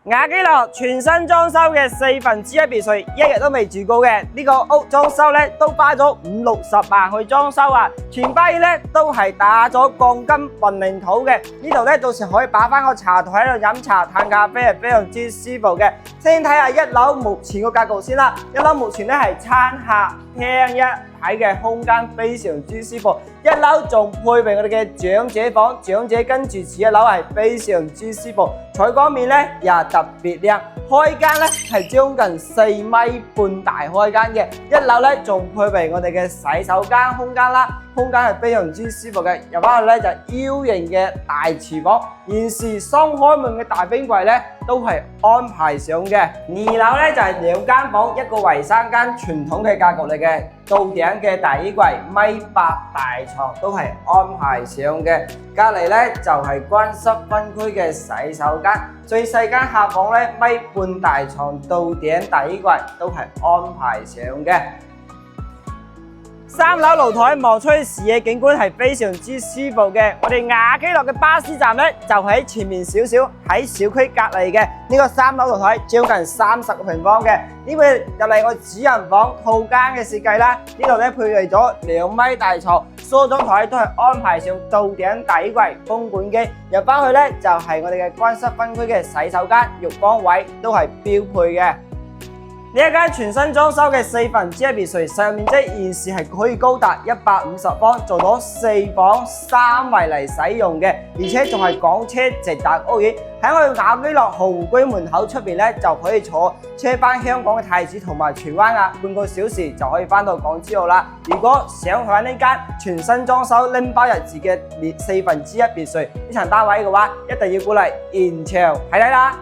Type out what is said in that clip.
雅基樂全新裝修嘅1/4別墅，一日都未住過嘅呢個屋裝修咧，都花咗50-60萬去裝修啊！全花園咧都係打咗鋼筋混凝土嘅，呢度咧到時可以擺翻個茶台喺度飲茶嘆咖啡，係非常之舒服嘅。先睇下一樓目前個格局先啦，一樓目前咧係餐客廳一體嘅空間，非常之舒服。一樓仲配備我哋嘅長者房，長者跟住住一樓係非常之舒服。採光面咧又特別靚，開間咧係將近4.5米大開間嘅。一樓咧仲配備我哋嘅洗手間空間啦，空間係非常之舒服嘅。入翻去咧就 U 型嘅大廚房，現時雙開門嘅大冰櫃咧都係安排上嘅。2樓咧就係2間房，一個為3間，傳統嘅格局嚟嘅。到頂嘅大衣櫃1.8米大床都係安排上嘅。隔離咧就係乾濕分區嘅洗手間，最細間客房咧1.5米大床，到頂大衣櫃都係安排上嘅。3樓露台望出去視野景觀係非常之舒服嘅。我哋雅基樂嘅巴士站咧就喺前面少少，喺小區隔離嘅。呢個3樓露台將近30個平方嘅。呢個入嚟我主人房套間嘅設計啦，呢度咧配備咗2米大床，梳妝台都係安排上到頂大衣櫃、風管機。入翻去咧就係我哋嘅乾濕分區嘅洗手間、浴缸位都係標配嘅。呢一間全新裝修嘅1/4別墅，實用面積現時係可以高達150方，做到4房3衛嚟使用嘅，而且仲係港車直達屋苑。喺我哋雅基樂豪居門口出邊咧，就可以坐車翻香港嘅太子同埋荃灣啊，半個小時就可以翻到港珠澳啦。如果想去呢間全新裝修拎包入住嘅1/4別墅呢層單位嘅話，一定要過嚟現場睇睇啦！